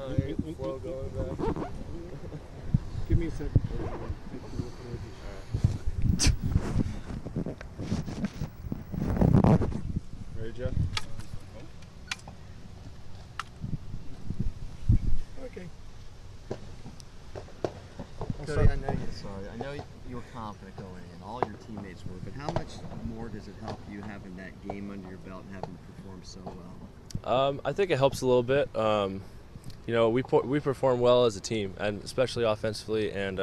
Flow going back. Give me a second. Ready, Jeff? Okay. Cody, I know you were confident going in. All your teammates were, but how much more does it help you having that game under your belt and having performed so well? I think it helps a little bit. You know, we perform well as a team, and especially offensively, and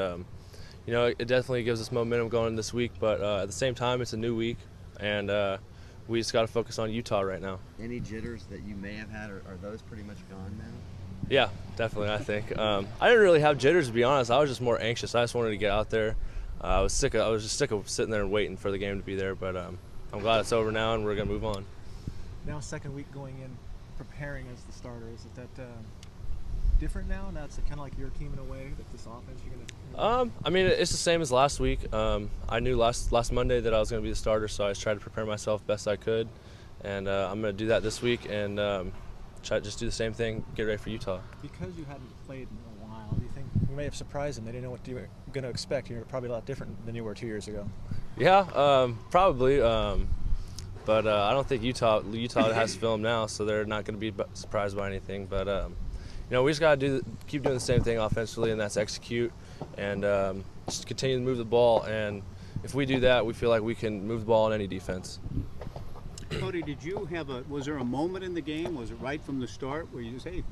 you know, it definitely gives us momentum going this week. But at the same time, it's a new week, and we just got to focus on Utah right now. Any jitters that you may have had, are those pretty much gone now? Yeah, definitely. I think I didn't really have jitters, to be honest. I was just more anxious. I just wanted to get out there. I was just sick of sitting there and waiting for the game to be there. But I'm glad it's over now, and we're gonna move on. Now, second week going in, preparing as the starter. Is it that different now? Now it's kind of like your team in a way, that this offense you're gonna. I mean, it's the same as last week. I knew last Monday that I was gonna be the starter, so I just tried to prepare myself best I could, and I'm gonna do that this week and try to just do the same thing, get ready for Utah. Because you hadn't played in a while, do you think you may have surprised them? They didn't know what you were going to expect. You're probably a lot different than you were 2 years ago. Yeah, probably. But I don't think Utah has film now, so they're not going to be surprised by anything. But you know, we just got to keep doing the same thing offensively, and that's execute and just continue to move the ball. And if we do that, we feel like we can move the ball on any defense. Cody, was there a moment in the game, was it right from the start, where you just, hey,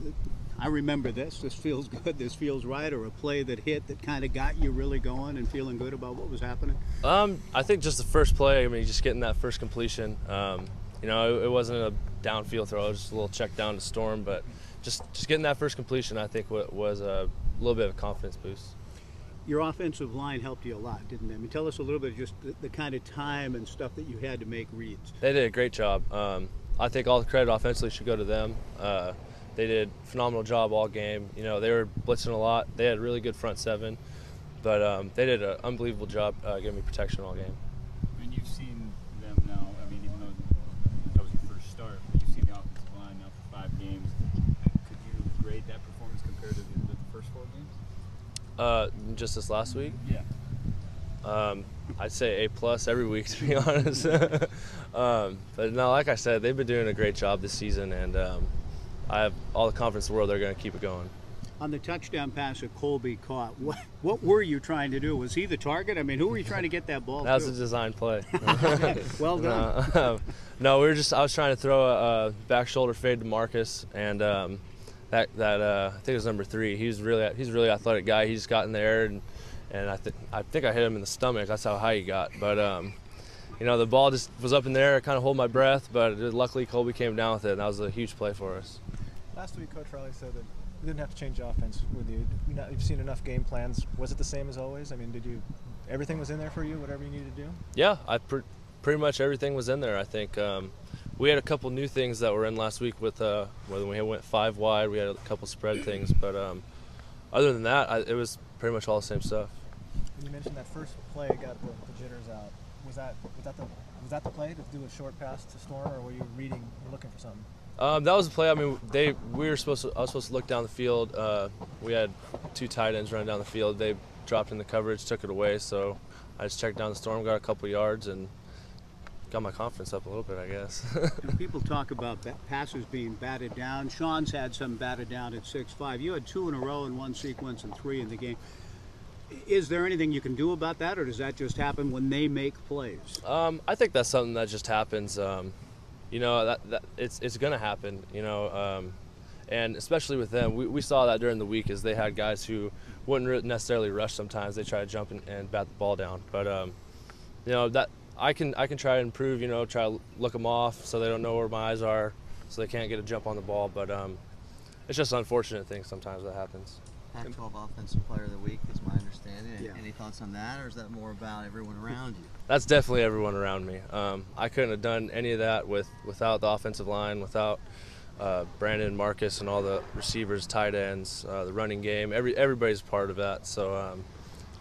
I remember this feels good, this feels right, or a play that hit that kind of got you really going and feeling good about what was happening? I think just the first play, I mean, just getting that first completion, you know, it wasn't a downfield throw, it was just a little check down to Storm, but just getting that first completion, I think, was a little bit of a confidence boost. Your offensive line helped you a lot, didn't they? I mean, tell us a little bit just the kind of time and stuff that you had to make reads. They did a great job. I think all the credit offensively should go to them. They did a phenomenal job all game. You know, they were blitzing a lot. They had a really good front seven, but they did an unbelievable job giving me protection all game. And you've seen them now, I mean, even though that was your first start, but you've seen the offensive line now for 5 games. Could you grade that performance compared to the first 4 games? Just this last week? Yeah. I'd say A+ every week, to be honest. But no, like I said, they've been doing a great job this season, and I have all the confidence in the world they're going to keep it going. On the touchdown pass that Colby caught, what were you trying to do? Was he the target? I mean, who were you trying to get that ball to? That was a design play. Well done. No, I was trying to throw a back shoulder fade to Marcus, and I think it was number 3. He's a really athletic guy. He just got in the air, and I think I hit him in the stomach. That's how high he got. But you know, the ball just was up in the air. I kind of hold my breath, but luckily Colby came down with it, and that was a huge play for us. Last week, Coach Riley said that you didn't have to change offense with you. You've seen enough game plans. Was it the same as always? I mean, everything was in there for you, whatever you needed to do? Yeah, pretty much everything was in there. I think we had a couple new things that were in last week with when we went 5 wide. We had a couple spread things, but other than that, it was pretty much all the same stuff. You mentioned that first play got the jitters out. Was that the play to do a short pass to Storm, or were you looking for something? That was the play. I mean, I was supposed to look down the field. We had 2 tight ends running down the field. They dropped in the coverage, took it away. So I just checked down the Storm, got a couple yards, and got my confidence up a little bit, I guess. People talk about passes being batted down. Sean's had some batted down at 6-5. You had 2 in a row in one sequence and 3 in the game. Is there anything you can do about that, or does that just happen when they make plays? I think that's something that just happens. You know, that it's going to happen. You know, and especially with them, we saw that during the week, as they had guys who wouldn't necessarily rush. Sometimes they try to jump and bat the ball down. But you know, that I can try to improve. You know, try to look them off so they don't know where my eyes are, so they can't get a jump on the ball. But it's just an unfortunate thing sometimes that happens. Pac-12 Offensive Player of the Week is my understanding. Yeah. Any thoughts on that, or is that more about everyone around you? That's definitely everyone around me. I couldn't have done any of that without the offensive line, without Brandon, Marcus, and all the receivers, tight ends, the running game. Everybody's part of that. So,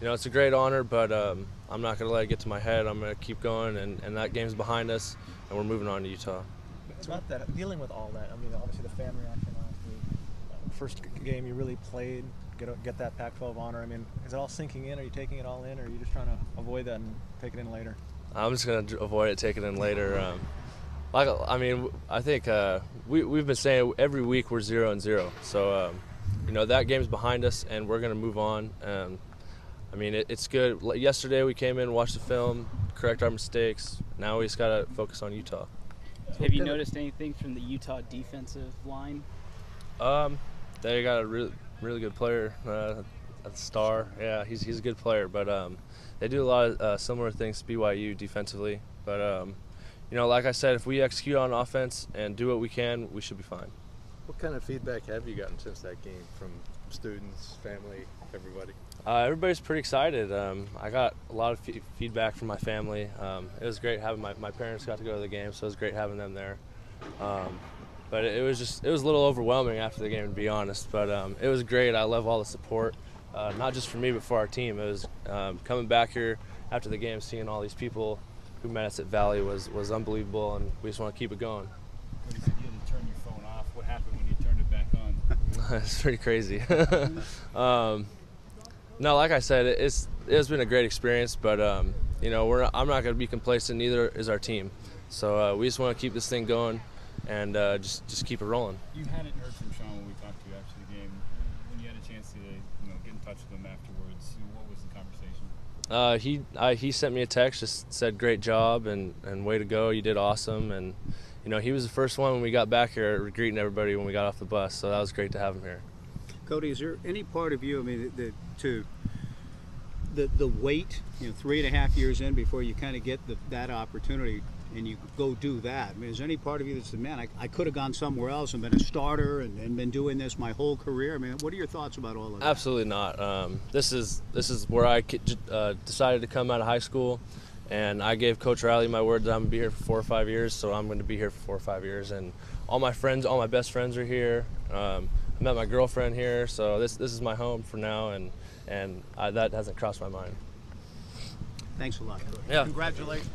you know, it's a great honor, but I'm not going to let it get to my head. I'm going to keep going, and that game's behind us, and we're moving on to Utah. It's about that, dealing with all that. I mean, obviously the fan reaction last week, first game you really played, get that Pac-12 honor. I mean, is it all sinking in? Are you taking it all in, or are you just trying to avoid that and take it in later? I'm just going to avoid it, take it in later. I think we've been saying every week we're 0-0. So, that game's behind us, and we're going to move on. It's good. Yesterday we came in, watched the film, correct our mistakes. Now we just got to focus on Utah. Have you noticed anything from the Utah defensive line? They got a really good player, a star. Yeah, he's a good player, but they do a lot of similar things to BYU defensively. But like I said, if we execute on offense and do what we can, we should be fine. What kind of feedback have you gotten since that game from students, family, everybody? Everybody's pretty excited. I got a lot of feedback from my family. It was great having my parents got to go to the game, so it was great having them there. But it was a little overwhelming after the game, to be honest. But it was great. I love all the support, not just for me, but for our team. It was coming back here after the game, seeing all these people who met us at Valley was unbelievable, and we just want to keep it going. You said you had to turn your phone off. What happened when you turned it back on? It's pretty crazy. No, like I said, it's been a great experience, but I'm not going to be complacent. Neither is our team. So we just want to keep this thing going and just keep it rolling. You hadn't heard from Sean when we talked to you after the game. When you had a chance to get in touch with him afterwards, what was the conversation? He sent me a text, just said great job and way to go. You did awesome, and he was the first one when we got back here greeting everybody when we got off the bus. So that was great to have him here. Cody, is there any part of you, the wait, 3.5 years in before you kind of get that opportunity and you go do that? I mean, is there any part of you that's the man, I could have gone somewhere else and been a starter and been doing this my whole career? I mean, what are your thoughts about all of that? Absolutely not. This is where I decided to come out of high school, and I gave Coach Riley my word that I'm going to be here for 4 or 5 years, so I'm going to be here for 4 or 5 years. And all my best friends are here. I met my girlfriend here, so this is my home for now, and that hasn't crossed my mind. Thanks a lot, Cody. Yeah. Congratulations.